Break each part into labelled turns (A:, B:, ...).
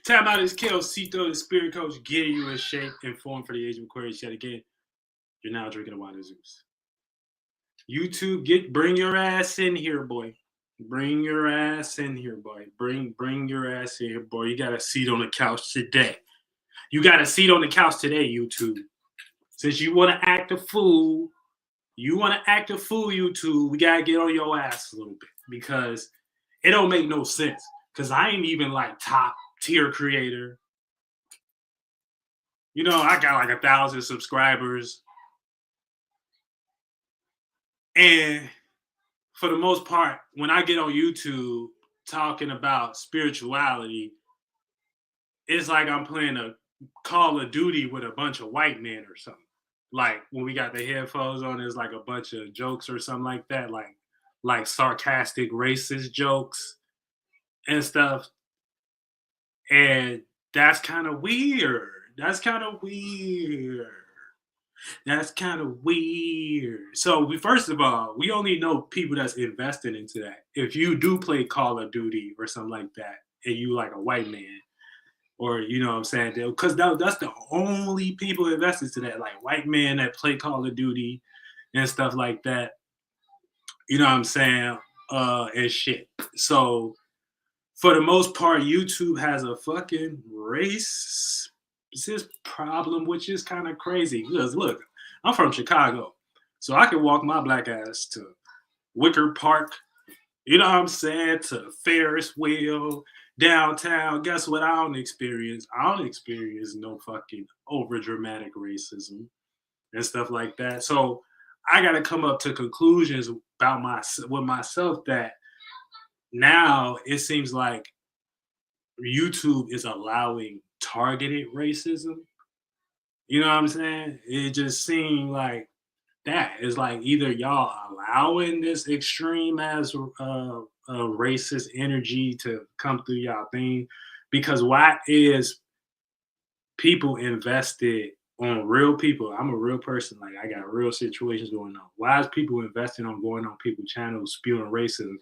A: Time out is Calcito, the spirit coach, getting you in shape and form for the age of Aquarius yet again. You're now drinking a wine of Zeus. YouTube, bring your ass in here, boy. Bring your ass in here, boy. Bring your ass in here, boy. You got a seat on the couch today. You got a seat on the couch today, YouTube. Since you want to act a fool, YouTube, we got to get on your ass a little bit because it don't make no sense. Because I ain't even like top tier creator. You know, I got like 1,000 subscribers. And for the most part, when I get on YouTube talking about spirituality, it's like I'm playing a Call of Duty with a bunch of white men or something. Like when we got the headphones on, there's like a bunch of jokes or something like that, like sarcastic, racist jokes and stuff. And that's kind of weird. That's kind of weird. So first of all, we only know people that's investing into that. If you do play Call of Duty or something like that, and you like a white man, or you know what I'm saying, because that's the only people invested to that, like white men that play Call of Duty and stuff like that. You know what I'm saying? And shit. So for the most part, YouTube has a fucking racist problem, which is kind of crazy. Because look, I'm from Chicago, so I can walk my black ass to Wicker Park, you know what I'm saying, to Ferris wheel, downtown. Guess what? I don't experience no fucking over dramatic racism and stuff like that. So I got to come up to conclusions about myself that now it seems like YouTube is allowing targeted racism. You know what I'm saying? It just seemed like that. It's like either y'all allowing this extreme as racist energy to come through y'all thing, because why is people invested on real people? I'm a real person. Like I got real situations going on. Why is people investing on going on people's channels spewing racism?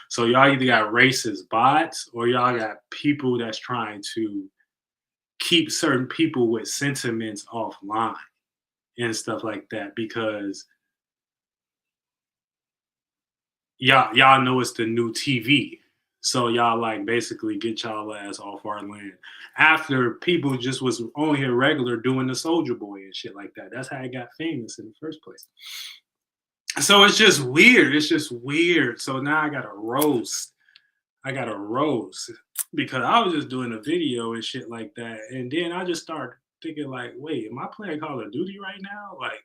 A: So y'all either got racist bots or y'all got people that's trying to keep certain people with sentiments offline and stuff like that because y'all know it's the new TV. So y'all like basically get y'all ass off our land. After people just was on here regular doing the Soldier Boy and shit like that. That's how it got famous in the first place. So it's just weird. It's just weird. So now I gotta roast because I was just doing a video and shit like that. And then I just start thinking like, wait, am I playing Call of Duty right now? Like,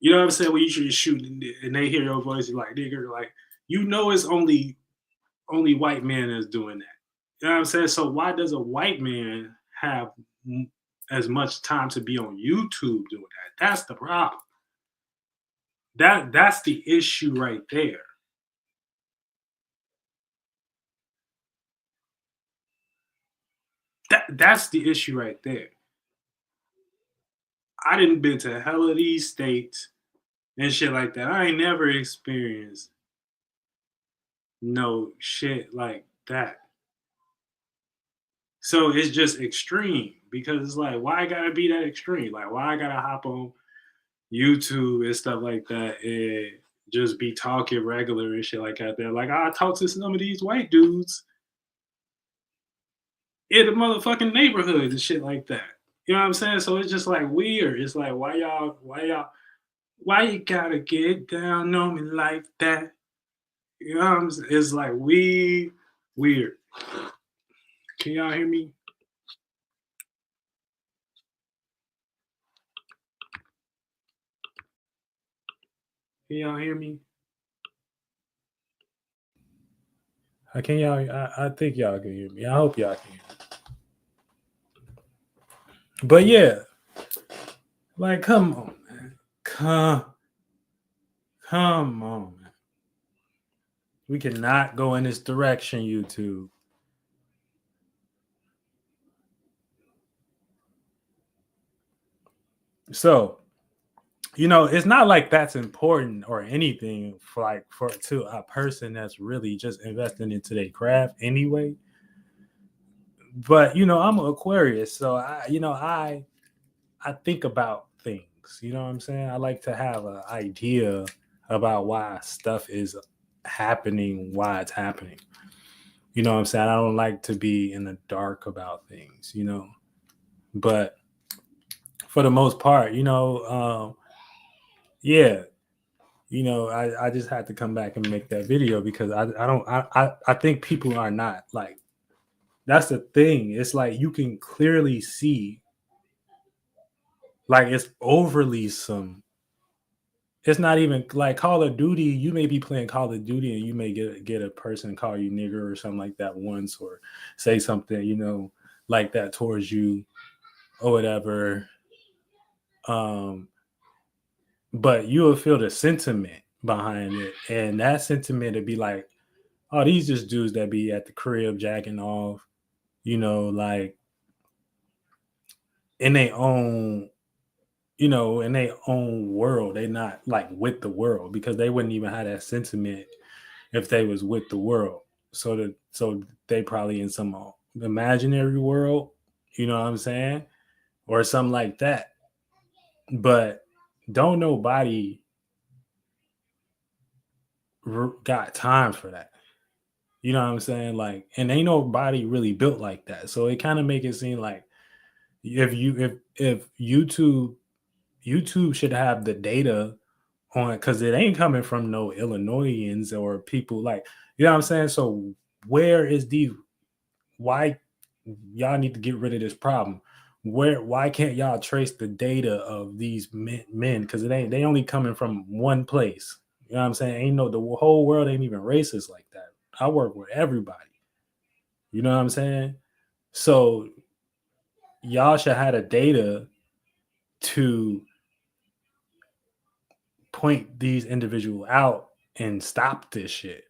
A: you know what I'm saying? When you should shoot and they hear your voice, you're like, nigga, like, you know, it's only white men that's doing that. You know what I'm saying? So why does a white man have as much time to be on YouTube doing that? That's the problem. That's the issue right there. That's the issue right there. I didn't been to hell of these states and shit like that. I ain't never experienced no shit like that. So it's just extreme because it's like, why I gotta be that extreme? Like, why I gotta hop on YouTube and stuff like that and just be talking regular and shit like that? Like, I talk to some of these white dudes in the motherfucking neighborhood and shit like that. You know what I'm saying? So it's just like weird. It's like, why you gotta get down on me like that? You know what I'm saying? It's like weird. Can y'all hear me? Can y'all hear me? Can y'all? I think y'all can hear me. I hope y'all can hear me. But yeah, like, come on, man. Come on, man. We cannot go in this direction, YouTube. So, you know, it's not like that's important or anything for to a person that's really just investing into their craft anyway. But I'm an Aquarius, so I think about things. You know what I'm saying? I like to have an idea about why stuff is happening, why it's happening. You know what I'm saying? I don't like to be in the dark about things. But for the most part, yeah, I just had to come back and make that video because I think people are not like, that's the thing. It's like you can clearly see, like, it's overly some. It's not even like Call of Duty. You may be playing Call of Duty and you may get a person call you nigger or something like that once, or say something like that towards you or whatever. Um, but you will feel the sentiment behind it, and that sentiment would be like, oh, these just dudes that be at the crib jacking off, like in their own, in their own world. They not like with the world, because they wouldn't even have that sentiment if they was with the world. So they probably in some imaginary world, you know what I'm saying? Or something like that. But don't nobody got time for that. You know what I'm saying? Like, and ain't nobody really built like that. So it kind of make it seem like if YouTube should have the data on, because it ain't coming from no Illinoisans or people like, you know what I'm saying? So where is the why y'all need to get rid of this problem? Why can't y'all trace the data of these men? Because they only coming from one place. You know what I'm saying? Ain't no, the whole world ain't even racist like that. I work with everybody. You know what I'm saying? So y'all should have the data to point these individuals out and stop this shit.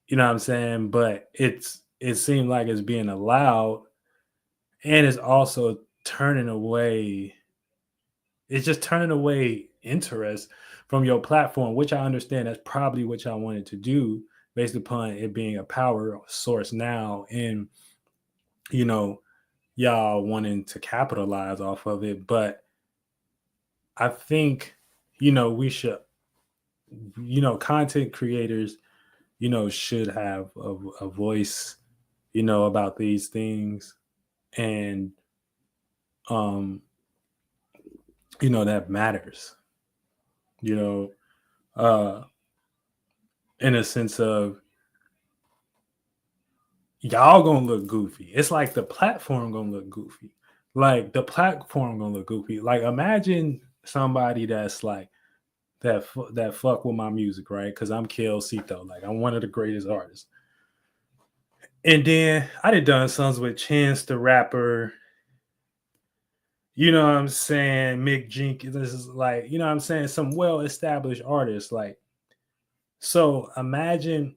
A: You know what I'm saying? But it seemed like it's being allowed, and it's also turning away. It's just turning away interest from your platform, which I understand that's probably what y'all wanted to do based upon it being a power source now, and you know y'all wanting to capitalize off of it. But I think we should, content creators, should have a voice, about these things, and um, that matters, you know, uh, in a sense of y'all gonna look goofy. It's like the platform gonna look goofy. Like the platform gonna look goofy. Like imagine somebody that's like that fuck with my music, right? Because I'm Calcito, like I'm one of the greatest artists. And then I done songs with Chance the Rapper, you know what I'm saying? Mick Jenkins. This is like, you know what I'm saying? Some well established artists. Like, so imagine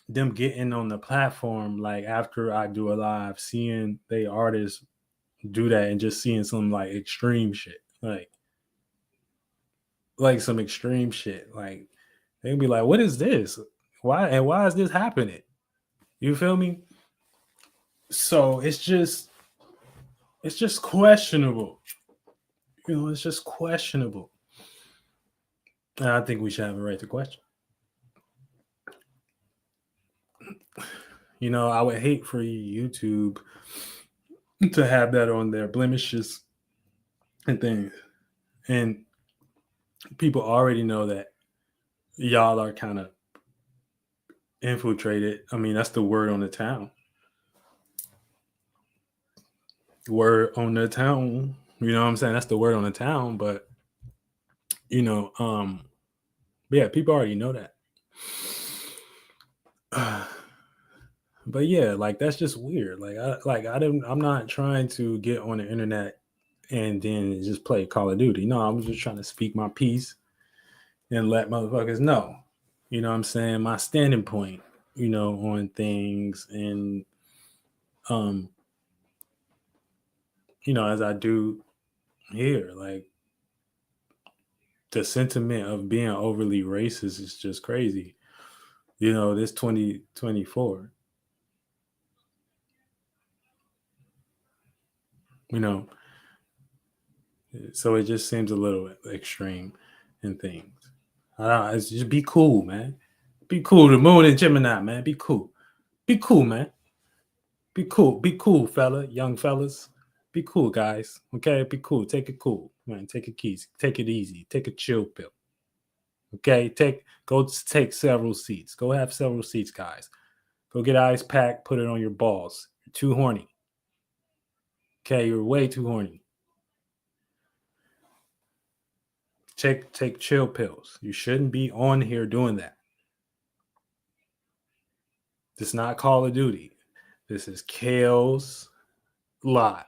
A: them getting on the platform, like after I do a live, seeing they artists do that and just seeing some like extreme shit. Like some extreme shit. Like they'd be like, what is this? Why is this happening? You feel me? So it's just questionable. It's just questionable. And I think we should have a right to question. I would hate for YouTube to have that on their blemishes and things. And people already know that y'all are kind of infiltrated. I mean, that's the word on the town. Word on the town. You know what I'm saying? That's the word on the town. But you know, um, yeah, people already know that. But yeah, like that's just weird. I'm not trying to get on the internet and then just play Call of Duty. No, I'm just trying to speak my piece and let motherfuckers know. You know what I'm saying? My standing point, on things, and um, as I do here, like the sentiment of being overly racist is just crazy. This 2024. you know. So it just seems a little extreme in things. It's just be cool, man. Be cool. The moon and Gemini, man. Be cool. Be cool, man. Be cool. Be cool, fella. Young fellas. Be cool, guys. Okay? Be cool. Take it cool. Man, take it easy. Take it easy. Take a chill pill. Okay? Take several seats. Go have several seats, guys. Go get ice pack, put it on your balls. You're too horny. Okay, you're way too horny. Take chill pills. You shouldn't be on here doing that. This is not Call of Duty. This is Kale's lot.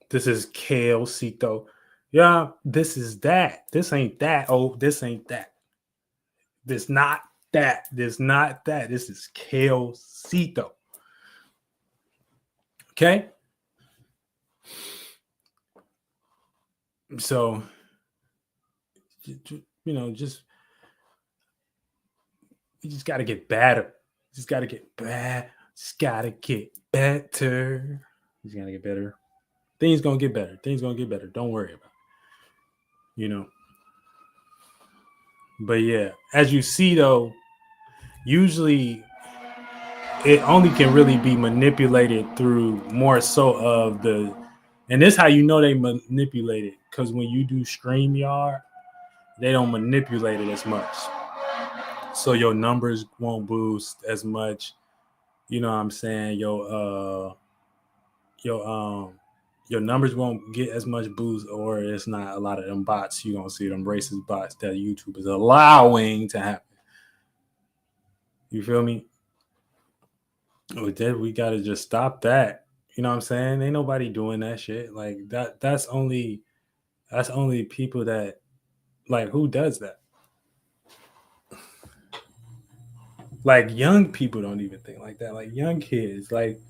A: This is Kale Cito. Yeah, this is that. This ain't that. Oh, this ain't that. This not that. This not that. This is Kale Cito. Okay? So, you know, you just got to get better. Just got to get bad. Just got to get better. Just got to get better. Things going to get better. Things going to get better. Don't worry about it. You know? But yeah, as you see though, usually it only can really be manipulated through more so of the, and this how you know they manipulate it, because when you do StreamYard, they don't manipulate it as much. So your numbers won't boost as much. You know what I'm saying? Your numbers won't get as much boost, or it's not a lot of them bots. You gonna see them racist bots that YouTube is allowing to happen. You feel me? We gotta just stop that. You know what I'm saying? Ain't nobody doing that shit. Like that. That's only people that, like, who does that? Like young people don't even think like that. Like young kids, like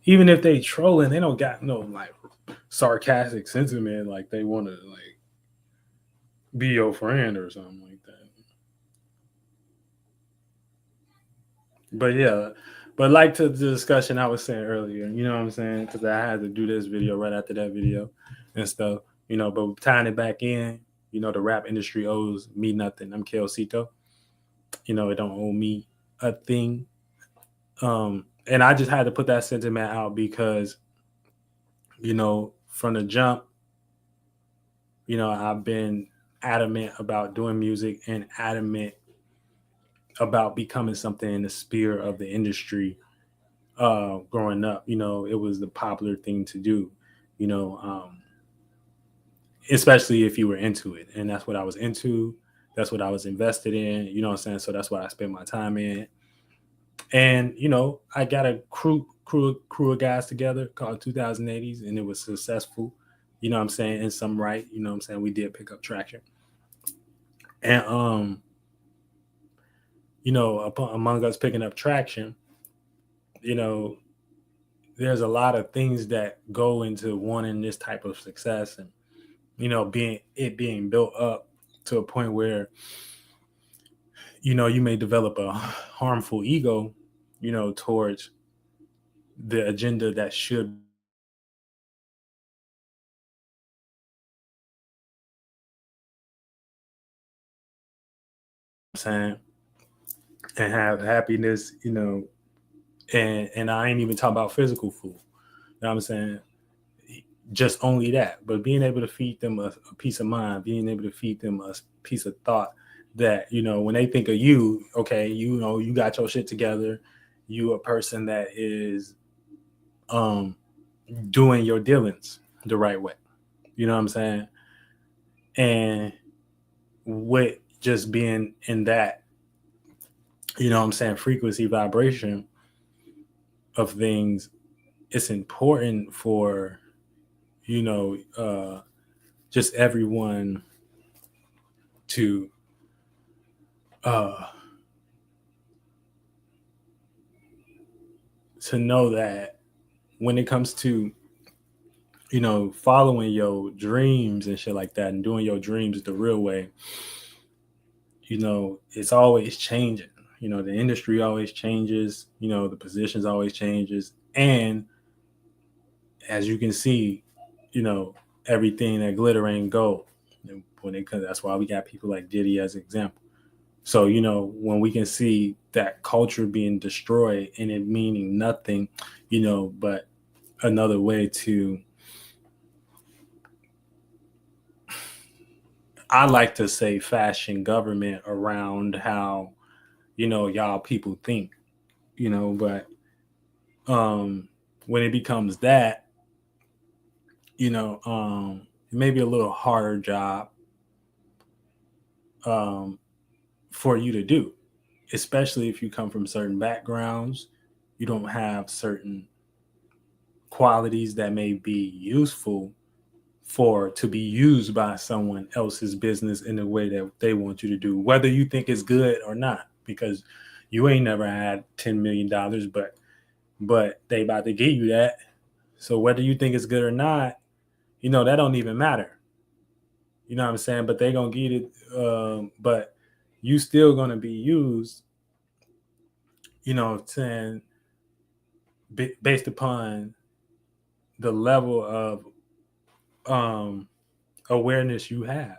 A: even if they trolling, they don't got no like sarcastic sentiment. Like they want to like be your friend or something like that. But yeah, but like to the discussion I was saying earlier, you know what I'm saying? Because I had to do this video right after that video and stuff, you know. But tying it back in, you know, the rap industry owes me nothing. I'm Kelsito. You know, it don't owe me a thing. And I just had to put that sentiment out because, you know, from the jump, you know, I've been adamant about doing music and adamant about becoming something in the sphere of the industry. Growing up, you know, it was the popular thing to do, you know, especially if you were into it. And that's what I was into. That's what I was invested in, you know what I'm saying? So that's what I spent my time in. And, you know, I got a crew of guys together called 2080s, and it was successful, you know what I'm saying, in some right, you know what I'm saying? We did pick up traction. And you know, among us picking up traction, you know, there's a lot of things that go into wanting this type of success, and you know, being built up to a point where, you know, you may develop a harmful ego, you know, towards the agenda that should saying and have happiness, you know, and I ain't even talking about physical food. You know what I'm saying? Just only that, but being able to feed them a peace of mind, being able to feed them a piece of thought that, you know, when they think of you, okay, you know, you got your shit together, you a person that is doing your dealings the right way. You know what I'm saying? And with just being in that, you know what I'm saying, frequency vibration of things, it's important for, you know, just everyone to uh know that when it comes to, you know, following your dreams and shit like that and doing your dreams the real way, you know, it's always changing. You know, the industry always changes, you know, the positions always changes. And as you can see, you know, everything that glitter ain't gold. And that's why we got people like Diddy as an example. So, when we can see that culture being destroyed and it meaning nothing, but another way to, I like to say, fashion government around how, y'all people think, but when it becomes that, it may be a little harder job um, for you to do, especially if you come from certain backgrounds. You don't have certain qualities that may be useful for to be used by someone else's business in the way that they want you to do, whether you think it's good or not, because you ain't never had $10 million, but they about to give you that. So whether you think it's good or not, that don't even matter. You know what I'm saying? But they gonna get it. But you still gonna be used. Saying based upon the level of awareness you have,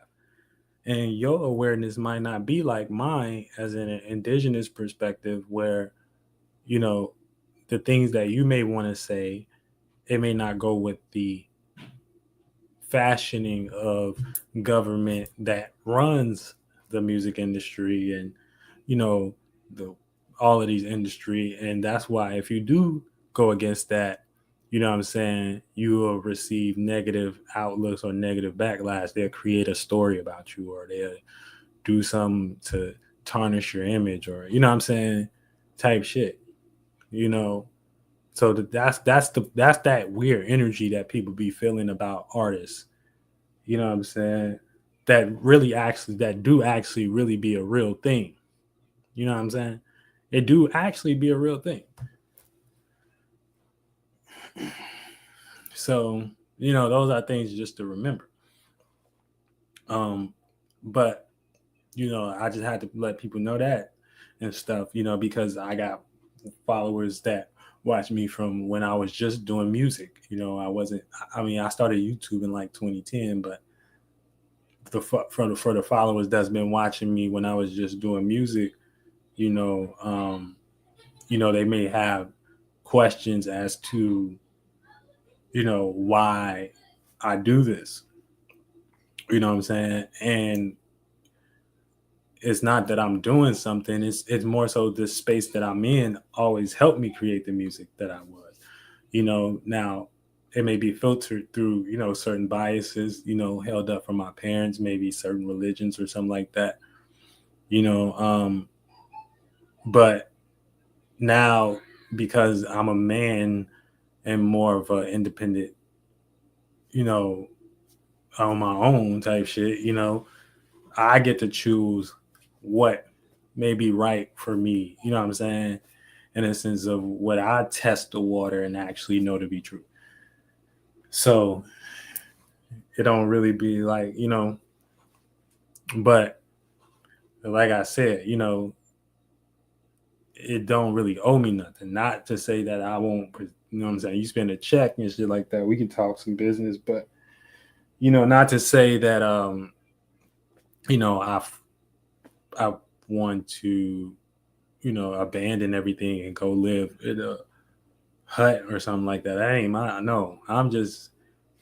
A: and your awareness might not be like mine as an indigenous perspective, where the things that you may want to say, it may not go with the fashioning of government that runs the music industry and the all of these industry. And that's why if you do go against that, what I'm saying, you will receive negative outlooks or negative backlash. They'll create a story about you, or they'll do something to tarnish your image, or what I'm saying, type shit. So that's that weird energy that people be feeling about artists. What I'm saying? That do actually really be a real thing. You know what I'm saying? It do actually be a real thing. So, those are things just to remember. But I just had to let people know that and stuff, because I got followers that watch me from when I was just doing music. I started YouTube in like 2010, but for the followers that's been watching me when I was just doing music, they may have questions as to, why I do this. You know what I'm saying? And it's not that I'm doing something. It's more so the space that I'm in always helped me create the music that I was. Now it may be filtered through, certain biases, held up from my parents, maybe certain religions or something like that. But now, because I'm a man and more of an independent, on my own type shit, I get to choose what may be right for me. You know what I'm saying? In a sense of what I test the water and actually know to be true. So it don't really be like, but like I said, it don't really owe me nothing. Not to say that I won't, what I'm saying? You spend a check and shit like that, we can talk some business, but not to say that I want to, abandon everything and go live in a hut or something like that. That ain't mine. No, I'm just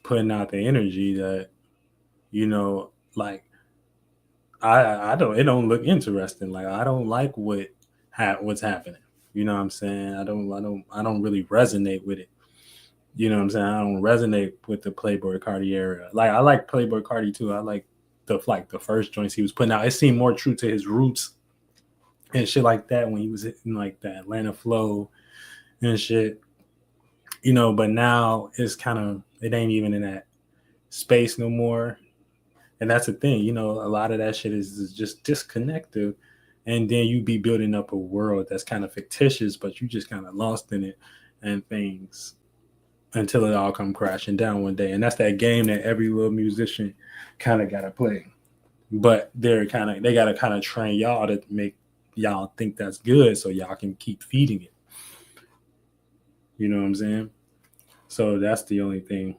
A: putting out the energy that, like I don't. It don't look interesting. Like I don't like what's happening. You know what I'm saying? I don't really resonate with it. You know what I'm saying? I don't resonate with the Playboy Cardi era. Like I like Playboy Cardi too. I like the first joints he was putting out. It seemed more true to his roots and shit like that when he was in like the Atlanta flow and shit. But now it ain't even in that space no more. And that's the thing, a lot of that shit is just disconnected. And then you be building up a world that's kind of fictitious, but you just kind of lost in it and things until it all come crashing down one day. And that's that game that every little musician kind of got to play. But they got to kind of train y'all to make y'all think that's good so y'all can keep feeding it. You know what I'm saying? So that's the only thing.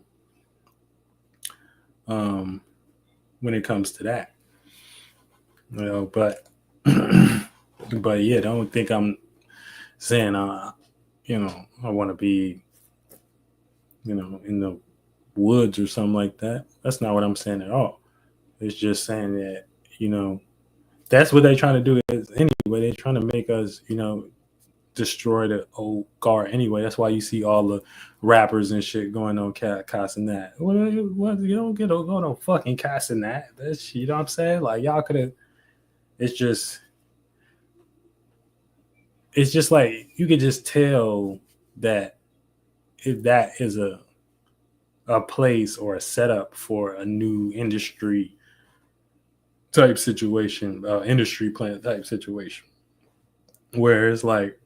A: when it comes to that. But but yeah, don't think I'm saying I want to be in the woods or something like that. That's not what I'm saying at all. It's just saying that you know that's what they're trying to do is anyway. They're trying to make us destroy the old guard anyway. That's why you see all the rappers and shit going on casting that. What you don't get go no fucking casting that. That's you know what I'm saying? Like y'all could have. It's just like you could just tell that if that is a place or a setup for a new industry type situation, industry plant type situation, where it's like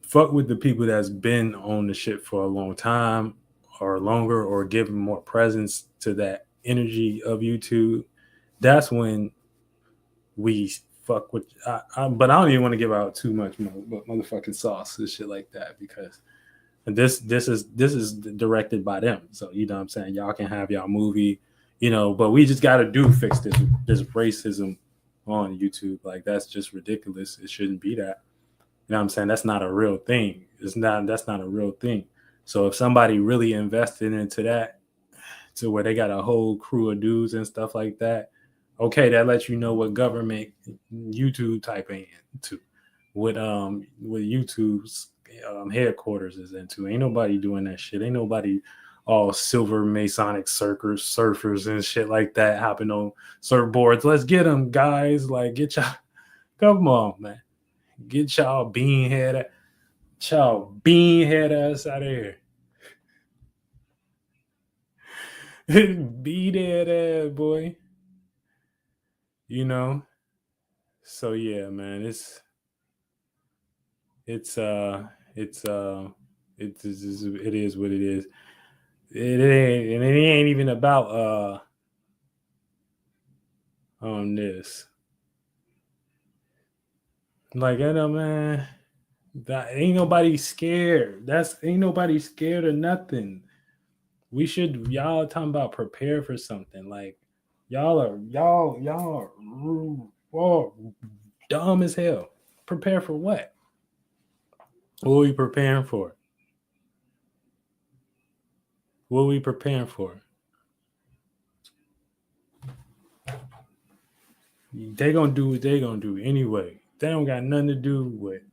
A: fuck with the people that's been on the shit for a long time or longer, or give them more presence to that energy of YouTube. That's when we fuck with. But I don't even want to give out too much motherfucking sauce and shit like that because this is directed by them. So you know what I'm saying. Y'all can have y'all movie, but we just got to fix this racism on YouTube. Like that's just ridiculous. It shouldn't be that. You know what I'm saying? That's not a real thing. That's not a real thing. So if somebody really invested into that to where they got a whole crew of dudes and stuff like that, okay, that lets you know what government YouTube typing into, what YouTube's headquarters is into. Ain't nobody doing that shit. Ain't nobody all silver Masonic surfers and shit like that hopping on surfboards. Let's get them, guys. Like get y'all, come on, man. Get y'all bean head ass out of here. Be that ass, boy. So yeah, man, it's it's it is what it is. It ain't even about on this. Like I know, man. That ain't nobody scared. Ain't nobody scared of nothing. Y'all talking about prepare for something. Like y'all are dumb as hell. Prepare for what? What are we preparing for? What are we preparing for? They gonna do what they gonna do anyway. They don't got nothing to do with.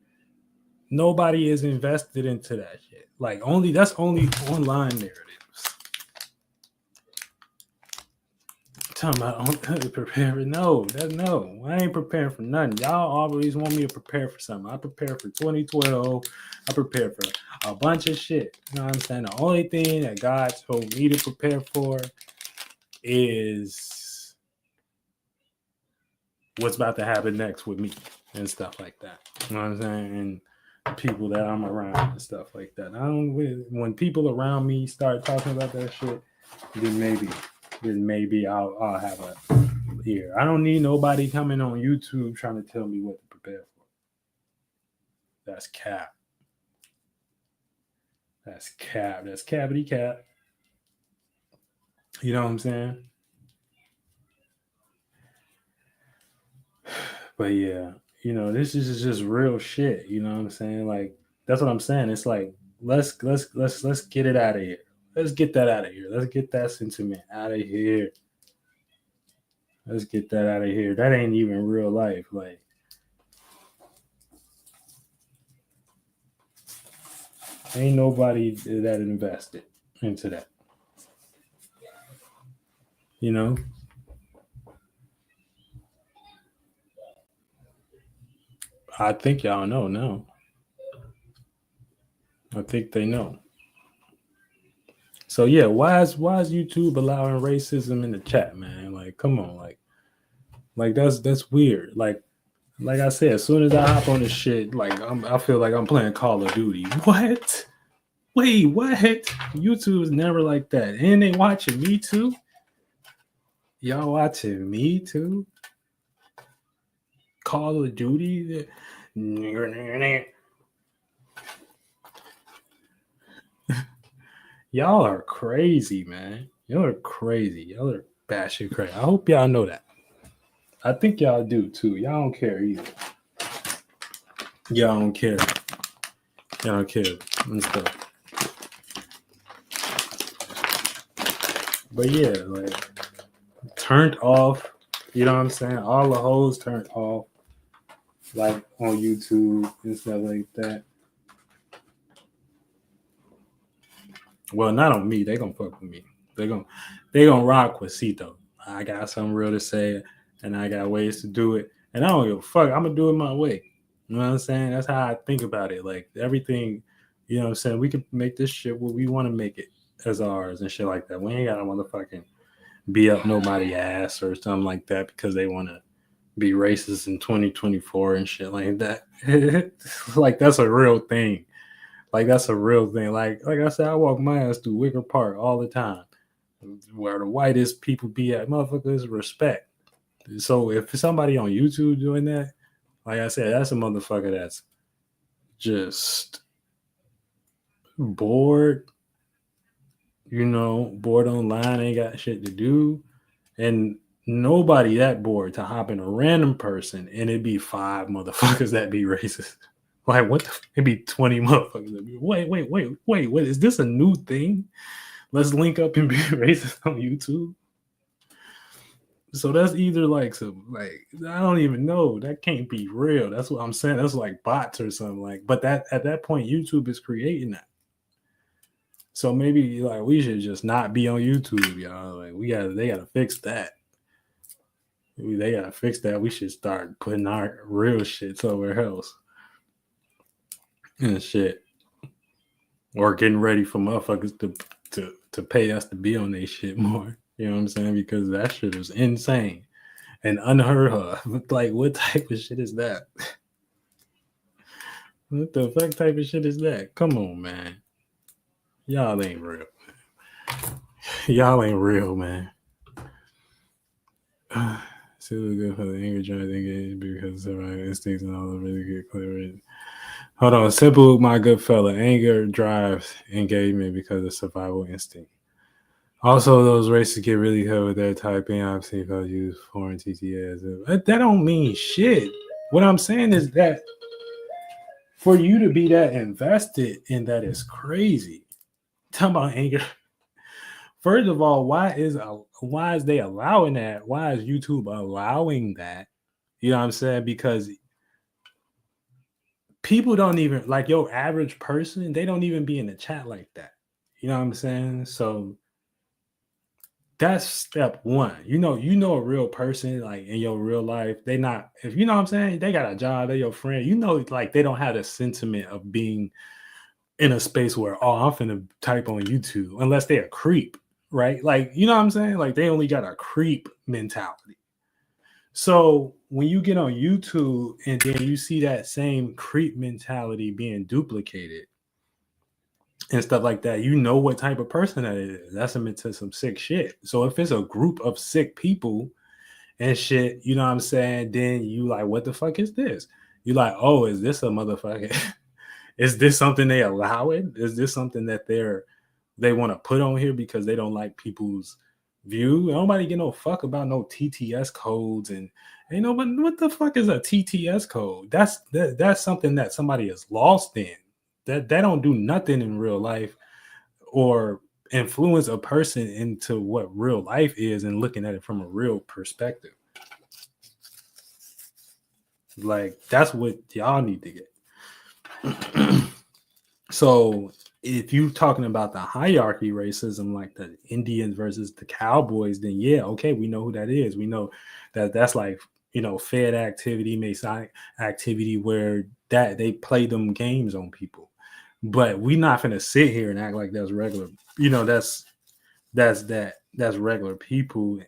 A: Nobody is invested into that shit. Like that's only online narratives. Talking about preparing. No, I ain't preparing for nothing. Y'all always want me to prepare for something. I prepare for 2012. I prepare for a bunch of shit. You know what I'm saying? The only thing that God told me to prepare for is what's about to happen next with me and stuff like that. You know what I'm saying? And people that I'm around and stuff like that. When people around me start talking about that shit, then maybe I'll have a ear. I don't need nobody coming on YouTube trying to tell me what to prepare for. That's cap. That's cap. That's cavity cap. You know what I'm saying? But yeah, this is just real shit. You know what I'm saying? Like that's what I'm saying. It's like let's get it out of here. Let's get that out of here. Let's get that sentiment out of here. Let's get that out of here. That ain't even real life. Like ain't nobody that invested into that. I think y'all know now. I think they know. So yeah, why is YouTube allowing racism in the chat, man? Like, come on, like that's weird. Like I said, as soon as I hop on this shit, like I feel like I'm playing Call of Duty. What? Wait, what? YouTube's never like that. And they watching me too? Y'all watching me too? Call of Duty? Y'all are crazy, man. Y'all are crazy. Y'all are batshit crazy. I hope y'all know that. I think y'all do too. Y'all don't care either. Y'all don't care. Y'all don't care and stuff. But yeah, like turned off. You know what I'm saying? All the hoes turned off, like on YouTube and stuff like that. Well, not on me. They gonna fuck with me. They gonna rock with Cito. I got something real to say, and I got ways to do it, and I don't give a fuck. I'm gonna do it my way. You know what I'm saying? That's how I think about it. Like everything, you know what I'm saying? We can make this shit what we want to make it as ours and shit like that. We ain't gotta motherfucking be up nobody ass or something like that because they want to be racist in 2024 and shit like that. Like that's a real thing. Like that's a real thing. Like I said, I walk my ass through Wicker Park all the time, where the whitest people be at. Motherfuckers respect. So if somebody on YouTube doing that, like I said, that's a motherfucker that's just bored. You know, bored online, ain't got shit to do, and nobody that bored to hop in a random person and it'd be 5 motherfuckers that be racist. Like what the it'd be 20 motherfuckers that be wait, is this a new thing? Let's link up and be racist on YouTube. So that's either like some like I don't even know. That can't be real. That's what I'm saying. That's like bots or something like. But that at that point, YouTube is creating that. So maybe like we should just not be on YouTube, y'all. Like they gotta fix that. They gotta fix that. We should start putting our real shit somewhere else and shit, or getting ready for motherfuckers to pay us to be on their shit more. You know what I'm saying? Because that shit is insane and unheard of. Like, what type of shit is that? What the fuck type of shit is that? Come on, man. Y'all ain't real. Y'all ain't real, man. Still good for the anger trying to engage because survival instincts and all the really good clear. Hold on. Simple, my good fella. Anger drives engagement because of survival instinct. Also, those races get really good with their typing. I've seen folks use foreign TTS. That don't mean shit. What I'm saying is that for you to be that invested in that is crazy. Talking about anger. First of all, why is they allowing that? Why is YouTube allowing that? You know what I'm saying? Because people don't even like your average person, they don't even be in the chat like that. You know what I'm saying? So that's step one. You know a real person like in your real life. They not if you know what I'm saying, they got a job, they're your friend. You know, like they don't have the sentiment of being in a space where I'm finna type on YouTube unless they're a creep, right? Like, you know what I'm saying? Like they only got a creep mentality. So when you get on YouTube and then you see that same creep mentality being duplicated and stuff like that, you know what type of person that is. That's into some sick shit. So if it's a group of sick people and shit, you know what I'm saying? Then you like, what the fuck is this? You like, oh, is this a motherfucker? Is this something they allow it? Is this something that they want to put on here because they don't like people's view? Nobody get no fuck about no TTS codes and ain't nobody. What the fuck is a TTS code? That's something that somebody is lost in. That don't do nothing in real life or influence a person into what real life is and looking at it from a real perspective. Like that's what y'all need to get. So if you're talking about the hierarchy racism, like the Indians versus the Cowboys, then yeah, okay, we know who that is. We know that that's like, Fed activity, Masonic activity where that they play them games on people. But we're not gonna sit here and act like that's regular. That's regular people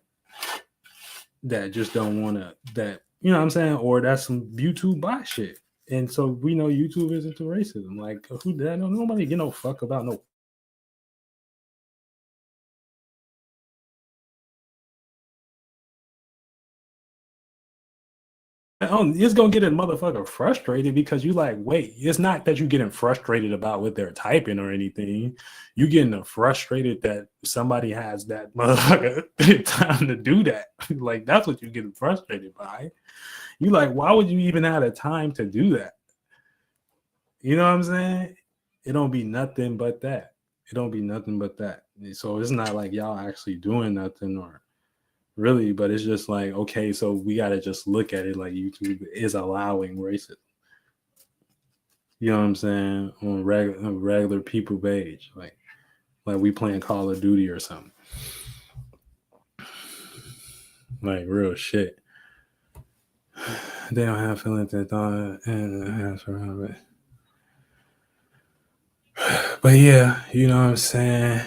A: that just don't want to that you know what I'm saying, or that's some YouTube bot shit. And so we know YouTube is into racism. Like who that? Nobody get no fuck about no It's gonna get a motherfucker frustrated because you like, wait, it's not that you getting frustrated about what they're typing or anything. You getting frustrated that somebody has that motherfucker time to do that. Like that's what you're getting frustrated by. You like, why would you even have the time to do that? You know what I'm saying? It don't be nothing but that. It don't be nothing but that. So it's not like y'all actually doing nothing or really, but it's just like, okay, so we got to just look at it like YouTube is allowing racism. You know what I'm saying? On regular people page, like we playing Call of Duty or something, like real shit. They don't have feelings they thought and has around it. But yeah, you know what I'm saying?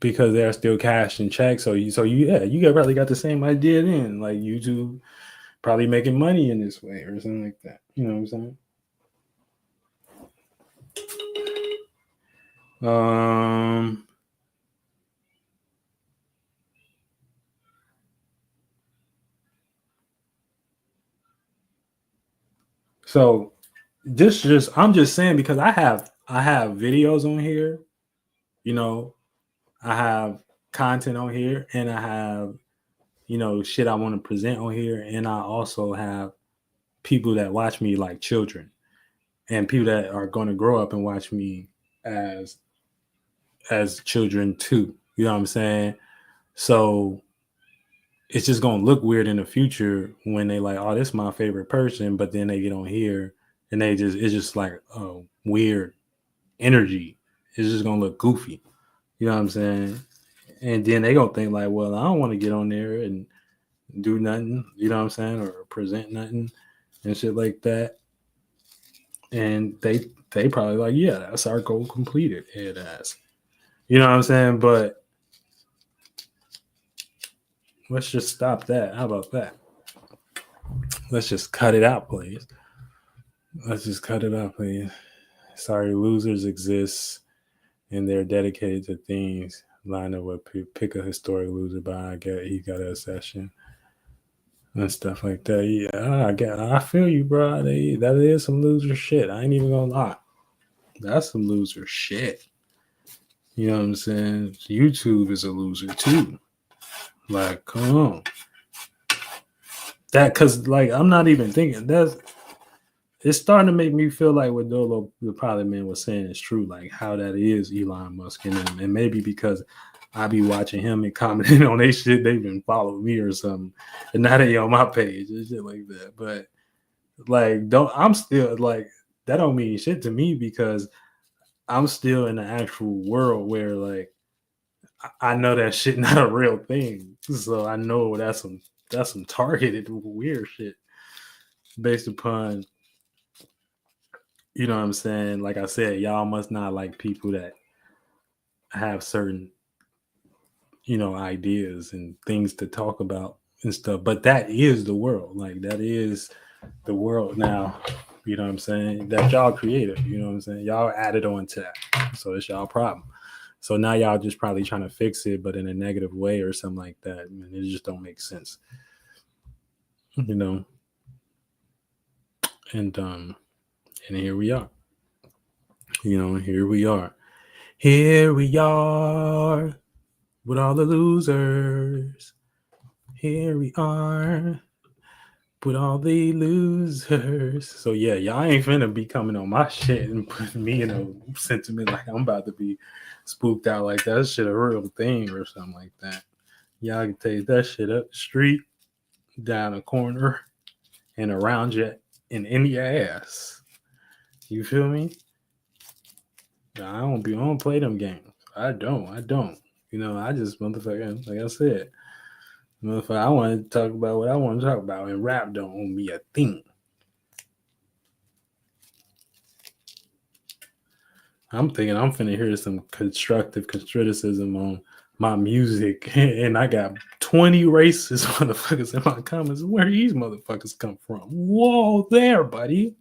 A: Because they're still cashing checks, so you probably got the same idea then, like YouTube probably making money in this way or something like that. You know what I'm saying? So I'm just saying because I have videos on here, you know, I have content on here, and I have, you know, shit I want to present on here, and I also have people that watch me like children, and people that are going to grow up and watch me as children too. You know what I'm saying? So it's just gonna look weird in the future when they like, oh, this is my favorite person, but then they get on here and it's just like weird energy. It's just gonna look goofy. You know what I'm saying? And then they gonna think like, well, I don't want to get on there and do nothing. You know what I'm saying? Or present nothing and shit like that. And they probably like, yeah, that's our goal completed. It has. You know what I'm saying? But let's just stop that. How about that? Let's just cut it out, please. Let's just cut it out, please. Sorry, losers exist and they're dedicated to things. Line up with pick a historic loser by he got a session and stuff like that. Yeah, I feel you, bro. That is some loser shit. I ain't even gonna lie. That's some loser shit. You know what I'm saying? YouTube is a loser too. Like, come on. That cause like I'm not even thinking it's starting to make me feel like what Dolo the Pilot Man was saying is true, like how that is Elon Musk and maybe because I be watching him and commenting on they shit, they've been following me or something, and now they on my page and shit like that. But like, I'm still like that don't mean shit to me because I'm still in the actual world where like I know that shit not a real thing, so I know that's some targeted weird shit based upon. You know what I'm saying? Like I said, y'all must not like people that have certain, you know, ideas and things to talk about and stuff. But that is the world. Like that is the world now. You know what I'm saying? That y'all created. You know what I'm saying? Y'all added on to that. So it's y'all problem. So now y'all just probably trying to fix it, but in a negative way or something like that. And it just don't make sense. You know? And here we are. You know, here we are. Here we are with all the losers. Here we are with all the losers. So yeah, y'all ain't finna be coming on my shit and putting me in a sentiment like I'm about to be spooked out like that shit a real thing or something like that. Y'all can take that shit up the street, down a corner, and around you and in your ass. You feel me? I don't play them games. I don't. You know, I just motherfucking, like I said, motherfucker, I want to talk about what I want to talk about, and rap don't own me a thing. I'm thinking I'm finna hear some constructive criticism on my music, and I got 20 racist motherfuckers in my comments. Where these motherfuckers come from? Whoa, there, buddy.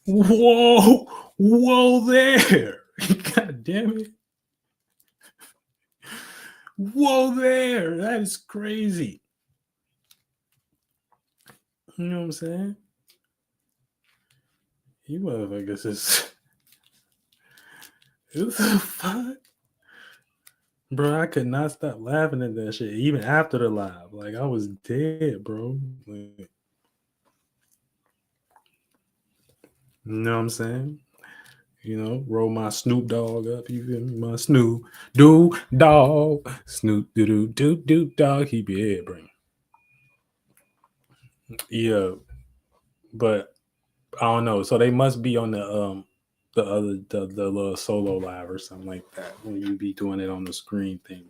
A: Whoa there. God damn it.
B: Whoa there. That is crazy. You know what I'm saying? You motherfuckers is what the fuck? Bro, I could not stop laughing at that shit even after the live. Like I was dead, bro. Like, you know what I'm saying? You know, roll my Snoop Dogg up. You feel me? My Snoop Doo Dog. Snoop doo doo doo doo dog. Keep your head, bro. Yeah, but I don't know. So they must be on the little solo live or something like that when you be doing it on the screen thing.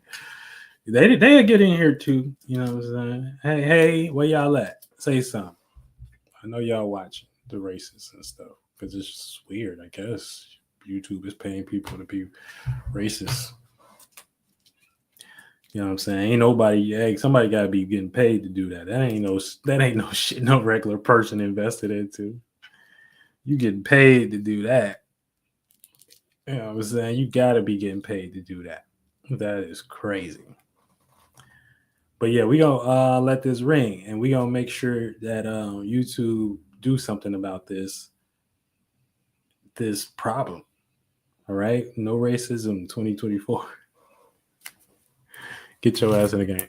B: They get in here too. You know what I'm saying? Hey, where y'all at? Say something. I know y'all watching the races and stuff because it's just weird. I guess YouTube is paying people to be racist. You know what I'm saying? Ain't nobody. Hey, somebody got to be getting paid to do that. That ain't no shit. No regular person invested into. You getting paid to do that. You know what I'm saying? You got to be getting paid to do that. That is crazy. But yeah, we gonna let this ring, and we gonna make sure that YouTube do something about this problem. All right, no racism 2024. Get your ass in the game.